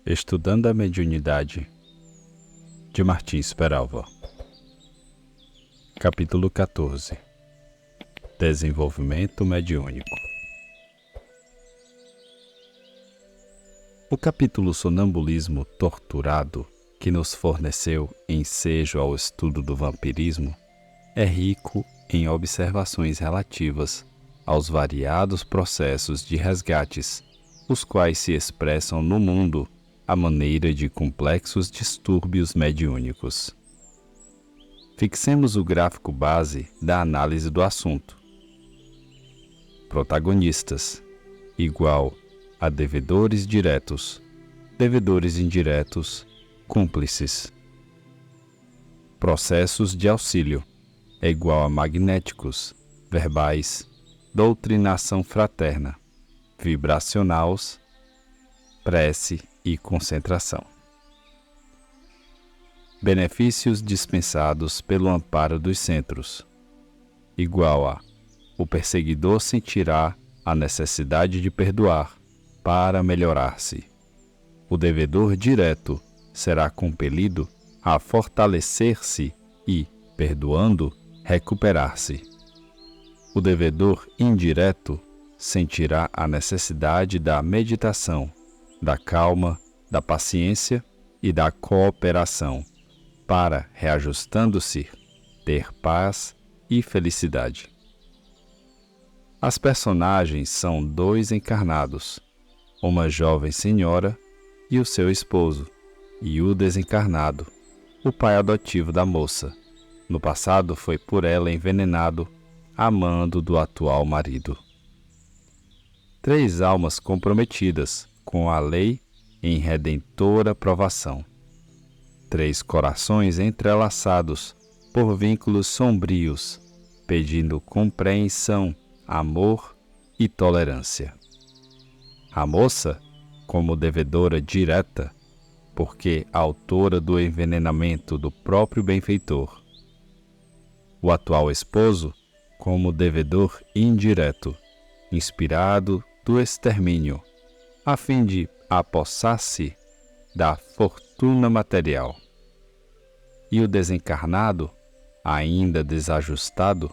Estudando a Mediunidade, de Martins Peralva. Capítulo 14. Desenvolvimento mediúnico. O capítulo Sonambulismo Torturado, que nos forneceu ensejo ao estudo do vampirismo, é rico em observações relativas aos variados processos de resgates, os quais se expressam no mundo à maneira de complexos distúrbios mediúnicos. Fixemos o gráfico base da análise do assunto. Protagonistas igual a devedores diretos, devedores indiretos, cúmplices. Processos de auxílio é igual a magnéticos, verbais, doutrinação fraterna, vibracionais, prece e concentração. Benefícios dispensados pelo amparo dos centros, igual a: o perseguidor sentirá a necessidade de perdoar para melhorar-se. O devedor direto será compelido a fortalecer-se e, perdoando, recuperar-se. O devedor indireto sentirá a necessidade da meditação, da calma, da paciência e da cooperação, para, reajustando-se, ter paz e felicidade. As personagens são dois encarnados, uma jovem senhora e o seu esposo, e o desencarnado, o pai adotivo da moça. No passado foi por ela envenenado, amando do atual marido. Três almas comprometidas com a lei em redentora provação. Três corações entrelaçados por vínculos sombrios, pedindo compreensão, amor e tolerância. A moça, como devedora direta, porque autora do envenenamento do próprio benfeitor. O atual esposo, como devedor indireto, inspirado do extermínio, a fim de apossar-se da fortuna material. E o desencarnado, ainda desajustado,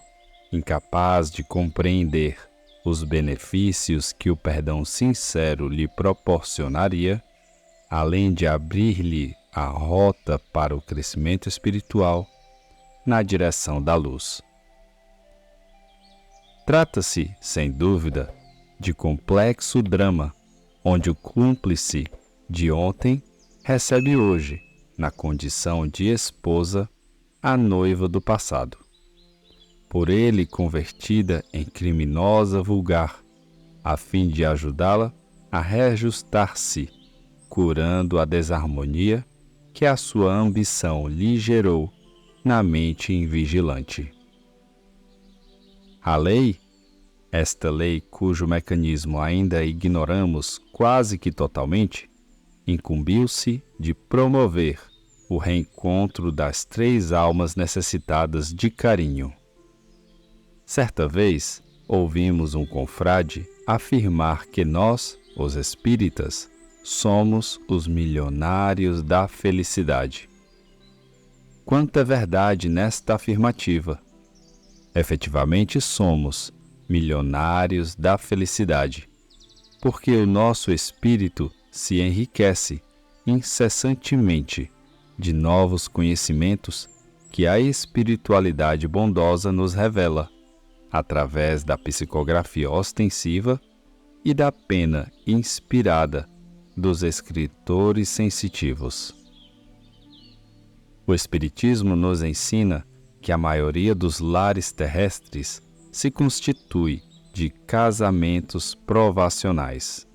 incapaz de compreender os benefícios que o perdão sincero lhe proporcionaria, além de abrir-lhe a rota para o crescimento espiritual na direção da luz. Trata-se, sem dúvida, de complexo drama, onde o cúmplice de ontem recebe hoje, na condição de esposa, a noiva do passado, por ele convertida em criminosa vulgar, a fim de ajudá-la a reajustar-se, curando a desarmonia que a sua ambição lhe gerou na mente invigilante. A lei, esta lei cujo mecanismo ainda ignoramos quase que totalmente, incumbiu-se de promover o reencontro das três almas necessitadas de carinho. Certa vez, ouvimos um confrade afirmar que nós, os espíritas, somos os milionários da felicidade. Quanta verdade nesta afirmativa! Efetivamente somos milionários da felicidade, porque o nosso espírito se enriquece incessantemente de novos conhecimentos que a espiritualidade bondosa nos revela, através da psicografia ostensiva e da pena inspirada dos escritores sensitivos. O Espiritismo nos ensina que a maioria dos lares terrestres se constitui de casamentos provacionais.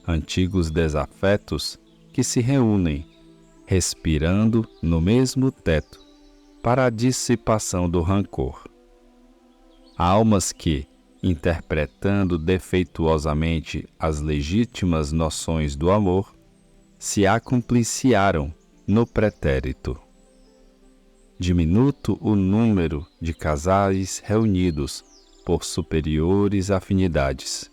Antigos desafetos que se reúnem, respirando no mesmo teto, para a dissipação do rancor. Almas que, interpretando defeituosamente as legítimas noções do amor, se acompliciaram no pretérito. Diminuto o número de casais reunidos por superiores afinidades.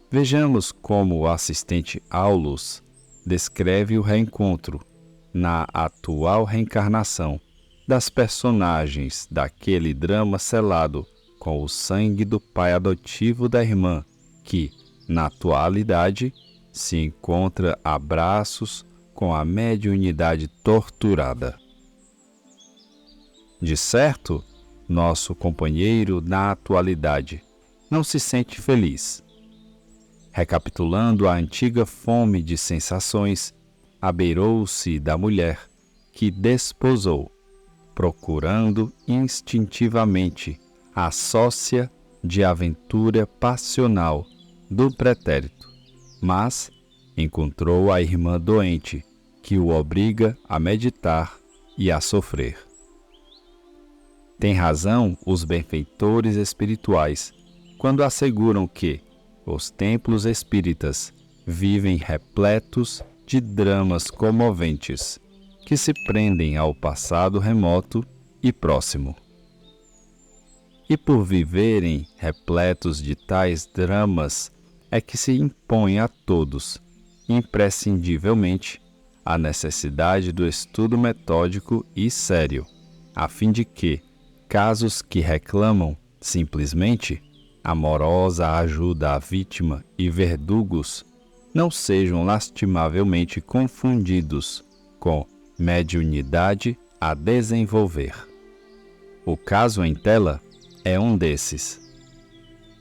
Vejamos como o assistente Aulus descreve o reencontro, na atual reencarnação, das personagens daquele drama selado com o sangue do pai adotivo da irmã, que, na atualidade, se encontra a braços com a mediunidade torturada. De certo, nosso companheiro na atualidade não se sente feliz. Recapitulando a antiga fome de sensações, abeirou-se da mulher que desposou, procurando instintivamente a sócia de aventura passional do pretérito, mas encontrou a irmã doente que o obriga a meditar e a sofrer. Tem razão os benfeitores espirituais quando asseguram que os templos espíritas vivem repletos de dramas comoventes que se prendem ao passado remoto e próximo. E por viverem repletos de tais dramas é que se impõe a todos, imprescindivelmente, a necessidade do estudo metódico e sério, a fim de que casos que reclamam, simplesmente, amorosa ajuda à vítima e verdugos não sejam lastimavelmente confundidos com mediunidade a desenvolver. O caso em tela é um desses.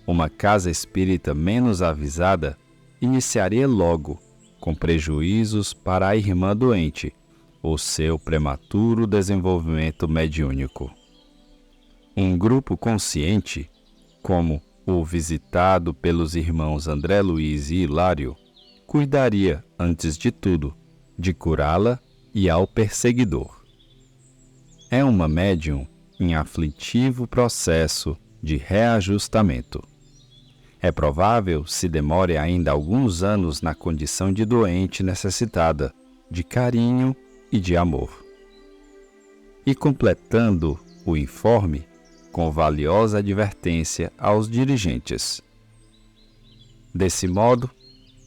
Uma casa espírita menos avisada iniciaria logo, com prejuízos para a irmã doente, o seu prematuro desenvolvimento mediúnico. Um grupo consciente, como o visitado pelos irmãos André Luiz e Hilário, cuidaria, antes de tudo, de curá-la e ao perseguidor. É uma médium em aflitivo processo de reajustamento. É provável se demore ainda alguns anos na condição de doente necessitada de carinho e de amor. E completando o informe com valiosa advertência aos dirigentes. Desse modo,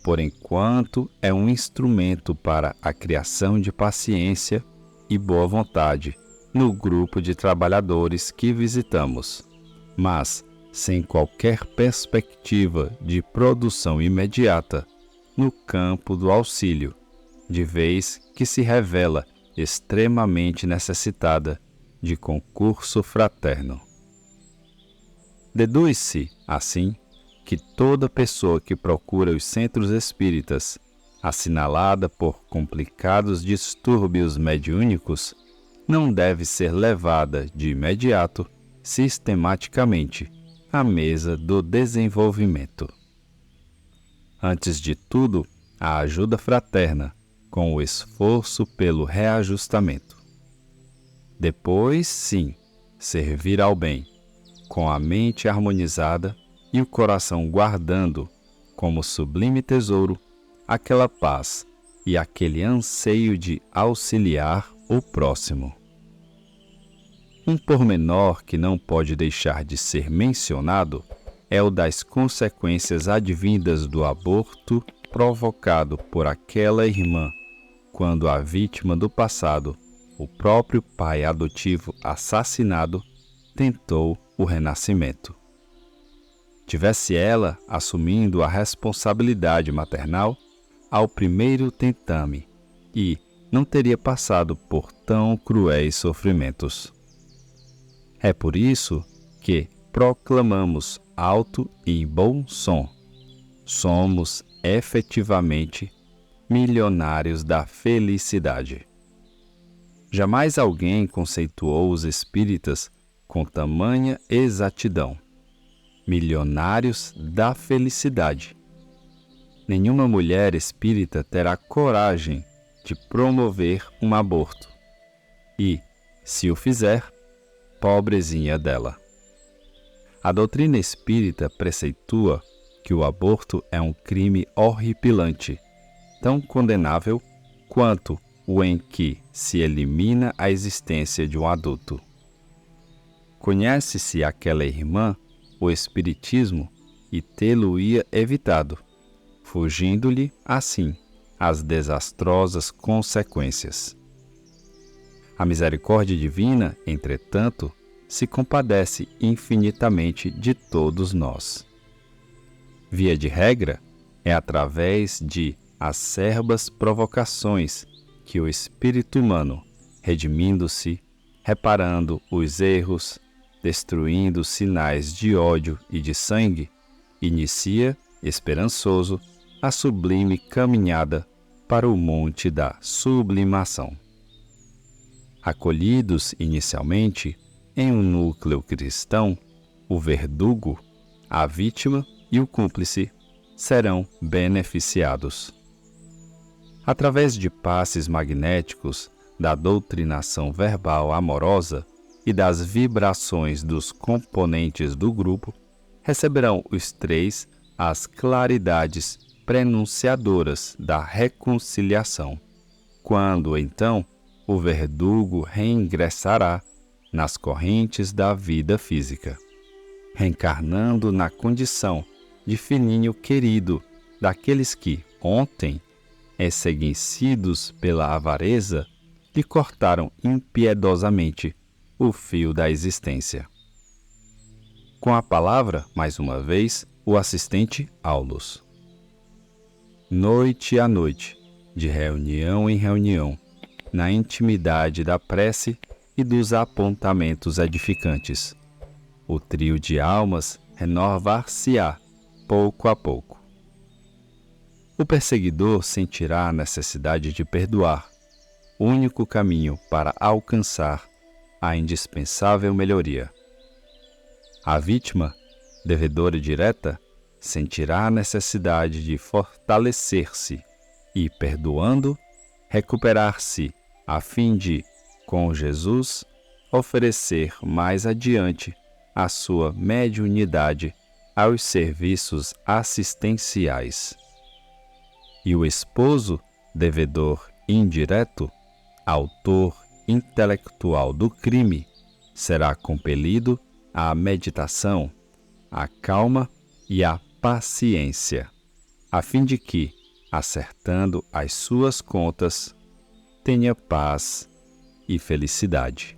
por enquanto, é um instrumento para a criação de paciência e boa vontade no grupo de trabalhadores que visitamos, mas sem qualquer perspectiva de produção imediata no campo do auxílio, de vez que se revela extremamente necessitada de concurso fraterno. Deduz-se, assim, que toda pessoa que procura os centros espíritas, assinalada por complicados distúrbios mediúnicos, não deve ser levada de imediato, sistematicamente, à mesa do desenvolvimento. Antes de tudo, a ajuda fraterna, com o esforço pelo reajustamento. Depois, sim, servir ao bem, com a mente harmonizada e o coração guardando, como sublime tesouro, aquela paz e aquele anseio de auxiliar o próximo. Um pormenor que não pode deixar de ser mencionado é o das consequências advindas do aborto provocado por aquela irmã, quando a vítima do passado, o próprio pai adotivo assassinado, tentou o renascimento. Tivesse ela assumindo a responsabilidade maternal ao primeiro tentame e não teria passado por tão cruéis sofrimentos. É por isso que proclamamos alto e em bom som: somos efetivamente milionários da felicidade. Jamais alguém conceituou os espíritas com tamanha exatidão. Milionários da felicidade. Nenhuma mulher espírita terá coragem de promover um aborto. E, se o fizer, pobrezinha dela. A doutrina espírita preceitua que o aborto é um crime horripilante, tão condenável quanto o em que se elimina a existência de um adulto. Conhece-se aquela irmã o espiritismo e tê-lo-ia evitado, fugindo-lhe, assim, as desastrosas consequências. A misericórdia divina, entretanto, se compadece infinitamente de todos nós. Via de regra, é através de acerbas provocações que o espírito humano, redimindo-se, reparando os erros, destruindo sinais de ódio e de sangue, inicia, esperançoso, a sublime caminhada para o monte da sublimação. Acolhidos inicialmente em um núcleo cristão, o verdugo, a vítima e o cúmplice serão beneficiados. Através de passes magnéticos da doutrinação verbal amorosa e das vibrações dos componentes do grupo, receberão os três as claridades prenunciadoras da reconciliação, quando, então, o verdugo reingressará nas correntes da vida física, reencarnando na condição de filhinho querido daqueles que, ontem, enseguecidos pela avareza, lhe cortaram impiedosamente o fio da existência. Com a palavra, mais uma vez, o assistente Aulus. Noite a noite, de reunião em reunião, na intimidade da prece e dos apontamentos edificantes, o trio de almas renovar-se-á pouco a pouco. O perseguidor sentirá a necessidade de perdoar, único caminho para alcançar a indispensável melhoria. A vítima, devedora direta, sentirá a necessidade de fortalecer-se e, perdoando, recuperar-se a fim de, com Jesus, oferecer mais adiante a sua mediunidade aos serviços assistenciais. E o esposo, devedor indireto, autor intelectual do crime, será compelido à meditação, à calma e à paciência, a fim de que, acertando as suas contas, tenha paz e felicidade.